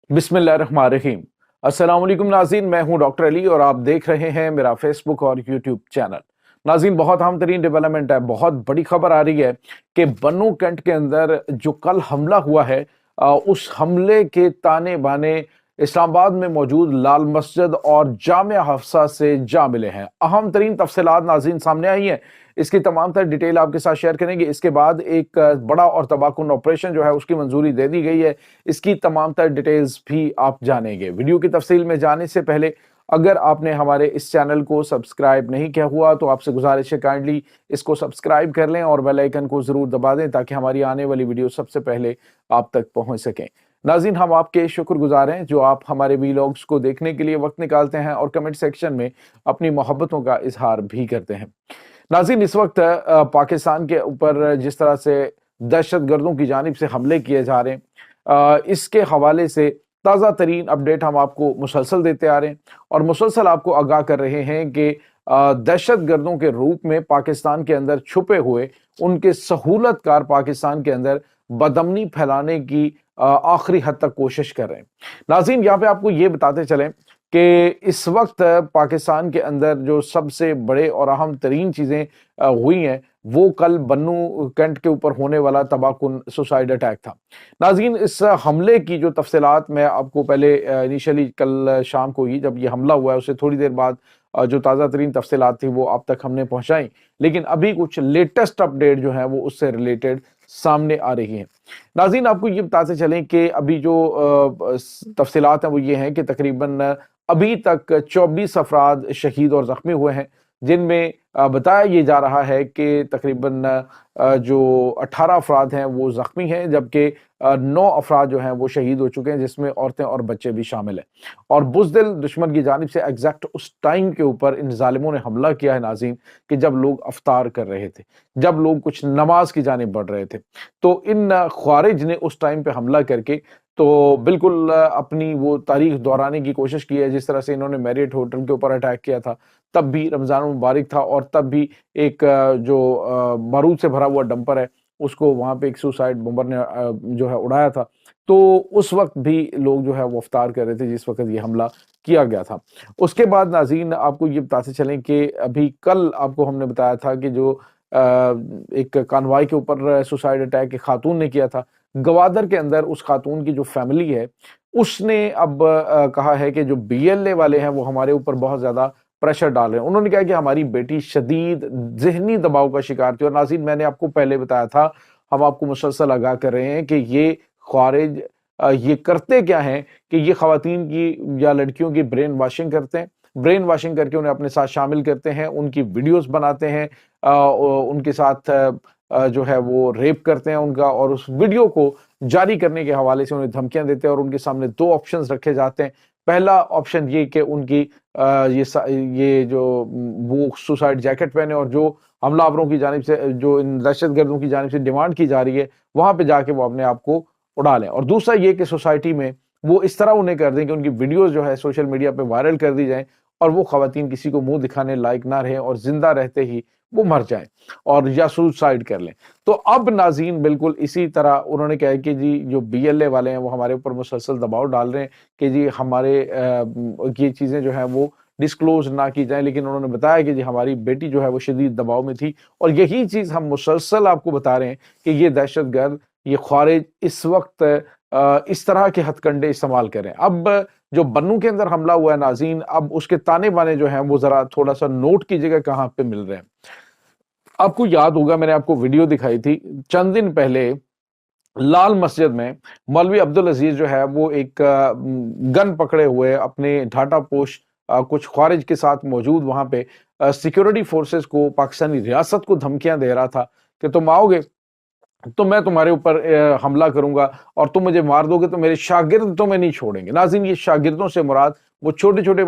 बिस्मिल्लाहिर्रहमानिर्रहीम। अस्सलाम वालेकुम नाज़रीन, मैं हूं डॉक्टर अली और आप देख रहे हैं मेरा फेसबुक और यूट्यूब चैनल। नाज़रीन, बहुत अहम तरीन डेवलपमेंट है, बहुत बड़ी खबर आ रही है कि बन्नू कैंट के अंदर जो कल हमला हुआ है, उस हमले के ताने बाने इस्लामाबाद में मौजूद लाल मस्जिद और जामिया हफ्सा से जा मिले हैं। अहम तरीन तफसीलात नाज़रीन सामने आई हैं, इसकी तमाम तर डिटेल आपके साथ शेयर करेंगे। इसके बाद एक बड़ा और तबाहकुन ऑपरेशन जो है उसकी मंजूरी दे दी गई है, इसकी तमाम तर डिटेल्स भी आप जानेंगे। वीडियो की तफसील में जाने से पहले अगर आपने हमारे इस चैनल को सब्सक्राइब नहीं किया हुआ तो आपसे गुजारिश है काइंडली इसको सब्सक्राइब कर लें और बेल आइकन को जरूर दबा दें ताकि हमारी आने वाली वीडियो सबसे पहले आप तक पहुंच सकें। नाज़रीन, हम आपके शुक्रगुजार हैं जो आप हमारे वीलॉग्स को देखने के लिए वक्त निकालते हैं और कमेंट सेक्शन में अपनी मोहब्बतों का इजहार भी करते हैं। नाज़रीन, इस वक्त पाकिस्तान के ऊपर जिस तरह से दहशत गर्दों की जानिब से हमले किए जा रहे हैं, इसके हवाले से ताज़ा तरीन अपडेट हम आपको मुसलसल देते आ रहे हैं और मुसलसल आपको आगाह कर रहे हैं कि दहशत गर्दों के रूप में पाकिस्तान के अंदर छुपे हुए उनके सहूलतकार पाकिस्तान के अंदर बदअमनी फैलाने की आखिरी हद तक कोशिश कर रहे हैं। नाज़रीन, यहाँ पे आपको ये बताते चलें कि इस वक्त पाकिस्तान के अंदर जो सबसे बड़े और अहम तरीन चीज़ें हुई हैं वो कल बन्नू कैंट के ऊपर होने वाला तबाहकुन सुसाइड अटैक था। नाज़रीन, इस हमले की जो तफसीलात मैं आपको पहले इनिशियली कल शाम को ही जब ये हमला हुआ है उससे थोड़ी देर बाद जो ताज़ा तरीन तफसीलात थी वो आप तक हमने पहुँचाई, लेकिन अभी कुछ लेटेस्ट अपडेट जो है वो उससे रिलेटेड सामने आ रही हैं। नाज़रीन, आपको ये बताते चलें कि अभी जो तफसीलात हैं वो ये हैं कि तकरीबन अभी तक 24 अफराद शहीद और ज़ख्मी हुए हैं, जिनमें बताया ये जा रहा है कि तकरीबन जो 18 अफराद हैं वो ज़ख्मी हैं, जबकि 9 अफराद जो हैं वो शहीद हो चुके हैं, जिसमें औरतें और बच्चे भी शामिल हैं। और बुज़दिल दुश्मन की जानिब से एग्जैक्ट उस टाइम के ऊपर इन ज़ालिमों ने हमला किया है नाज़रीन कि जब लोग अफ्तार कर रहे थे, जब लोग कुछ नमाज की जानिब बढ़ रहे थे। तो इन ख्वारिज ने उस टाइम पे हमला करके तो बिल्कुल अपनी वो तारीख दोहराने की कोशिश की है। जिस तरह से इन्होंने मैरियट होटल के ऊपर अटैक किया था, तब भी रमज़ान मुबारक था और तब भी एक जो बारूद से भरा हुआ डंपर है उसको वहाँ पे एक सुसाइड बॉम्बर ने जो है उड़ाया था। तो उस वक्त भी लोग जो है वो इफ्तार कर रहे थे जिस वक्त ये हमला किया गया था। उसके बाद नाज़रीन, आपको ये बताते चलें कि अभी कल आपको हमने बताया था कि जो एक कानवाई के ऊपर सुसाइड अटैक एक खातून ने किया था, गवादर के अंदर उस खातून की जो फैमिली है उसने अब कहा है कि जो बीएलए वाले हैं वो हमारे ऊपर बहुत ज़्यादा प्रेशर डाल रहे हैं। उन्होंने कहा कि हमारी बेटी शदीद ज़हनी दबाव का शिकार थी और नाज़रीन, मैंने आपको पहले बताया था, हम आपको मुसलसल आगाह कर रहे हैं कि ये ख़वारिज ये करते क्या हैं कि ये ख़वातीन की या लड़कियों की ब्रेन वॉशिंग करते हैं। ब्रेन वॉशिंग करके उन्हें अपने साथ शामिल करते हैं, उनकी वीडियोज़ बनाते हैं, उनके साथ जो है वो रेप करते हैं उनका और उस वीडियो को जारी करने के हवाले से उन्हें धमकियां देते हैं और उनके सामने 2 ऑप्शंस रखे जाते हैं। पहला ऑप्शन ये कि उनकी ये जो वो सुसाइड जैकेट पहने और जो हमलावरों की जानिब से जो इन दहशतगर्दों की जानिब से डिमांड की जा रही है वहां पे जाके वो अपने आप को उड़ा लें। और दूसरा ये कि सोसाइटी में वो इस तरह उन्हें कर दें कि उनकी वीडियोस जो है सोशल मीडिया पे वायरल कर दी जाए और वो खवातीन किसी को मुंह दिखाने लायक ना रहें और जिंदा रहते ही वो मर जाएं और या सुसाइड कर लें। तो अब नाज़रीन बिल्कुल इसी तरह उन्होंने कहा कि जी जो बीएलए वाले हैं वो हमारे ऊपर मुसलसल दबाव डाल रहे हैं कि जी हमारे ये चीज़ें जो हैं वो डिस्क्लोज ना की जाए, लेकिन उन्होंने बताया कि जी हमारी बेटी जो है वो शदीद दबाव में थी और यही चीज़ हम मुसलसल आपको बता रहे हैं कि ये दहशतगर्द, ये ख्वारिज इस वक्त इस तरह के हथकंडे इस्तेमाल करें। अब जो बन्नू के अंदर हमला हुआ है नाज़रीन, अब उसके ताने बाने जो हैं वो ज़रा थोड़ा सा नोट कीजिएगा कहाँ पे मिल रहे हैं। आपको याद होगा मैंने आपको वीडियो दिखाई थी चंद दिन पहले लाल मस्जिद में मौलवी अब्दुल अजीज जो है वो एक गन पकड़े हुए अपने ढाटा पोश कुछ ख्वारिज के साथ मौजूद वहां पे सिक्योरिटी फोर्सेस को पाकिस्तानी रियासत को धमकियां दे रहा था कि तुम आओगे तो मैं तुम्हारे ऊपर हमला करूंगा और तुम मुझे मार दोगे तो मेरे शागिर्द तुम्हें नहीं छोड़ेंगे। नाज़रीन, ये शागिर्दों से मुराद वो छोटे छोटे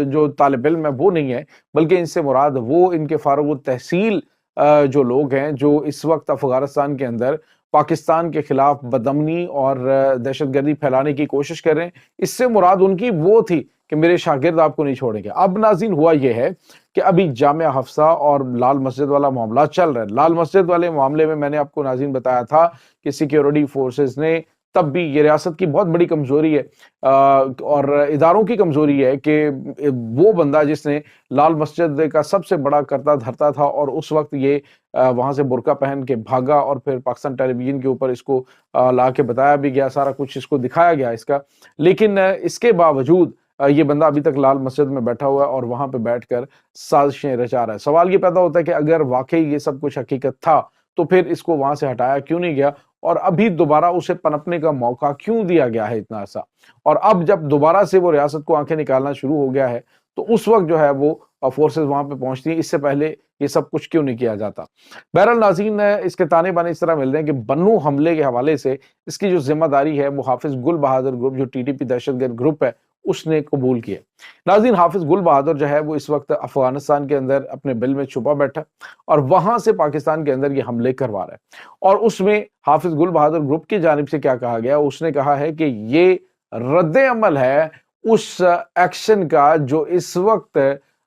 जो तालिब इल्म है वो नहीं है, बल्कि इनसे मुराद वो इनके फारुग तहसील जो लोग हैं जो इस वक्त अफगानिस्तान के अंदर पाकिस्तान के खिलाफ बदअमनी और दहशतगर्दी फैलाने की कोशिश कर रहे हैं। इससे मुराद उनकी वो थी कि मेरे शागिर्द आपको नहीं छोड़ेंगे। अब नाज़रीन हुआ यह है कि अभी जामिया हफ्सा और लाल मस्जिद वाला मामला चल रहा है। लाल मस्जिद वाले मामले में मैंने आपको नाज़रीन बताया था कि सिक्योरिटी फोर्सेस ने تب بھی یہ ریاست کی بہت بڑی کمزوری ہے اور اداروں کی کمزوری ہے کہ وہ بندہ جس نے لال مسجد کا سب سے بڑا کرتا دھرتا تھا اور اس وقت یہ وہاں سے برقع پہن کے بھاگا اور پھر پاکستان ٹیلی ویژن کے اوپر اس کو لا کے بتایا بھی گیا، سارا کچھ اس کو دکھایا گیا اس کا، لیکن اس کے باوجود یہ بندہ ابھی تک لال مسجد میں بیٹھا ہوا ہے اور وہاں پہ بیٹھ کر سازشیں رچا رہا ہے۔ سوال یہ پیدا ہوتا ہے کہ اگر واقعی یہ سب کچھ حقیقت تھا تو پھر اس کو وہاں سے ہٹایا کیوں نہیں گیا اور ابھی دوبارہ اسے پنپنے کا موقع کیوں دیا گیا ہے اتنا عرصہ؟ اور اب جب دوبارہ سے وہ ریاست کو آنکھیں نکالنا شروع ہو گیا ہے تو اس وقت جو ہے وہ فورسز وہاں پہ پہنچتی ہیں، اس سے پہلے یہ سب کچھ کیوں نہیں کیا جاتا؟ بہرحال ناظرین، اس کے تانے بانے اس طرح مل رہے ہیں کہ بنو حملے کے حوالے سے اس کی جو ذمہ داری ہے وہ حافظ گل بہادر گروپ، جو TTP دہشت گرد گروپ ہے، اس نے قبول کیا۔ ناظرین، حافظ گل بہادر جو ہے وہ اس وقت افغانستان کے اندر اپنے بل میں چھپا بیٹھا اور وہاں سے پاکستان کے اندر یہ حملے کروا رہا ہے، اور اس میں حافظ گل بہادر گروپ کی جانب سے کیا کہا گیا؟ اس نے کہا ہے کہ یہ رد عمل ہے اس ایکشن کا جو اس وقت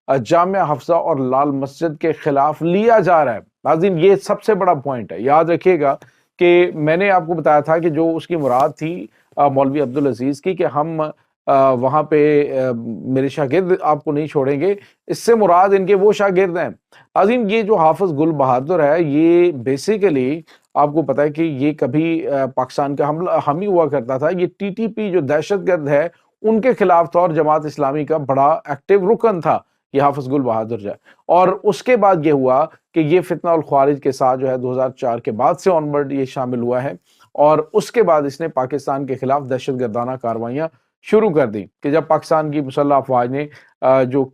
جامعہ حفصہ اور لال مسجد کے خلاف لیا جا رہا ہے۔ ناظرین، یہ سب سے بڑا پوائنٹ ہے، یاد رکھیے گا کہ میں نے آپ کو بتایا تھا کہ جو اس کی مراد تھی مولوی عبدالعزیز کی کہ ہم وہاں پہ میرے شاگرد آپ کو نہیں چھوڑیں گے، اس سے مراد ان کے وہ شاگرد ہیں۔ ناظرین، یہ جو حافظ گل بہادر ہے یہ بیسیکلی آپ کو پتا ہے کہ یہ کبھی پاکستان کا حامی ہوا کرتا تھا، یہ TTP جو دہشت گرد ہے ان کے خلاف تھا اور جماعت اسلامی کا بڑا ایکٹیو رکن تھا یہ حافظ گل بہادر جو ہے۔ اور اس کے بعد یہ ہوا کہ یہ فتنہ الخوارج کے ساتھ جو ہے 2004 کے بعد سے آنورڈ یہ شامل ہوا ہے، اور اس کے بعد اس نے پاکستان کے خلاف دہشت گردانہ کاروائیاں شروع کر دی کہ جب پاکستان کی مسلح افواج نے جو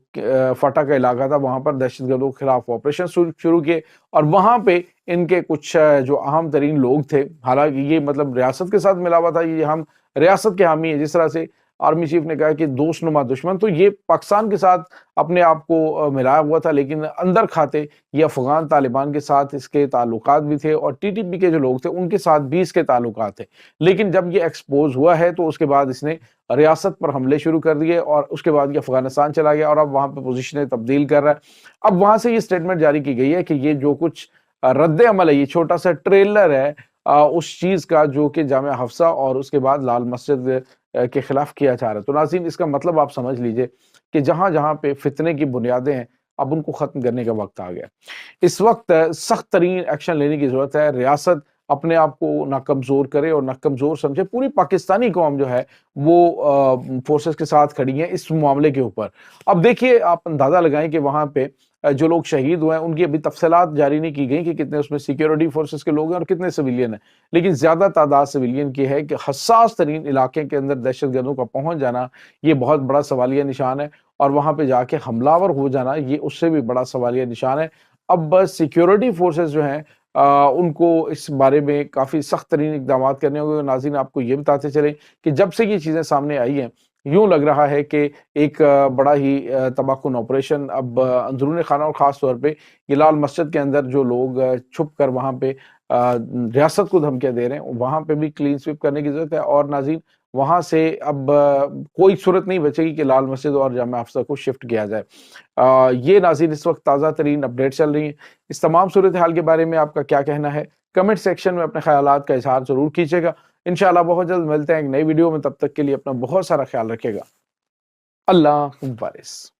فٹا کا علاقہ تھا وہاں پر دہشت گردوں کے خلاف آپریشن شروع کیے، اور وہاں پہ ان کے کچھ جو اہم ترین لوگ تھے، حالانکہ یہ مطلب ریاست کے ساتھ ملا ہوا تھا، یہ ہم ریاست کے حامی ہیں، جس طرح سے آرمی چیف نے کہا کہ دوست نما دشمن، تو یہ پاکستان کے ساتھ اپنے آپ کو ملایا ہوا تھا، لیکن اندر کھاتے یہ افغان طالبان کے ساتھ اس کے تعلقات بھی تھے اور TTP کے جو لوگ تھے ان کے ساتھ بھی اس کے تعلقات تھے۔ لیکن جب یہ ایکسپوز ہوا ہے تو اس کے بعد اس نے ریاست پر حملے شروع کر دیے اور اس کے بعد یہ افغانستان چلا گیا اور اب وہاں پہ پوزیشنیں تبدیل کر رہا ہے۔ اب وہاں سے یہ سٹیٹمنٹ جاری کی گئی ہے کہ یہ جو کچھ رد عمل ہے یہ چھوٹا سا ٹریلر ہے اس چیز کا جو کہ جامعہ حفصہ اور اس کے بعد لال مسجد کے خلاف کیا جا رہا ہے۔ تو ناظرین، اس کا مطلب آپ سمجھ لیجئے کہ جہاں جہاں پہ فتنے کی بنیادیں ہیں اب ان کو ختم کرنے کا وقت آ گیا۔ اس وقت سخت ترین ایکشن لینے کی ضرورت ہے۔ ریاست اپنے آپ کو نہ کمزور کرے اور نہ کمزور سمجھے، پوری پاکستانی قوم جو ہے وہ فورسز کے ساتھ کھڑی ہیں اس معاملے کے اوپر۔ اب دیکھیے، آپ اندازہ لگائیں کہ وہاں پہ جو لوگ شہید ہوئے ہیں ان کی ابھی تفصیلات جاری نہیں کی گئی کہ کتنے اس میں سیکیورٹی فورسز کے لوگ ہیں اور کتنے سویلین ہیں، لیکن زیادہ تعداد سویلین کی ہے کہ حساس ترین علاقے کے اندر دہشت گردوں کا پہنچ جانا یہ بہت بڑا سوالیہ نشان ہے، اور وہاں پہ جا کے حملہ آور ہو جانا یہ اس سے بھی بڑا سوالیہ نشان ہے۔ اب بس سیکیورٹی فورسز جو ہیں ان کو اس بارے میں کافی سخت ترین اقدامات کرنے ہوں گے۔ ناظرین، آپ کو یہ بتاتے چلیں کہ جب سے یہ چیزیں سامنے آئی ہیں یوں لگ رہا ہے کہ ایک بڑا ہی تباہ کن آپریشن اب اندرون خانہ، اور خاص طور پہ یہ لال مسجد کے اندر جو لوگ چھپ کر وہاں پہ ریاست کو دھمکیاں دے رہے ہیں وہاں پہ بھی کلین سویپ کرنے کی ضرورت ہے۔ اور ناظرین، وہاں سے اب کوئی صورت نہیں بچے گی کہ لال مسجد اور جامعہ حفصہ کو شفٹ کیا جائے۔ یہ ناظرین اس وقت تازہ ترین اپڈیٹ چل رہی ہیں۔ اس تمام صورتحال کے بارے میں آپ کا کیا کہنا ہے؟ کمنٹ سیکشن میں اپنے خیالات کا اظہار ضرور کیجیے گا۔ انشاءاللہ بہت جلد ملتے ہیں ایک نئی ویڈیو میں، تب تک کے لیے اپنا بہت سارا خیال رکھیے گا۔ اللہ حافظ۔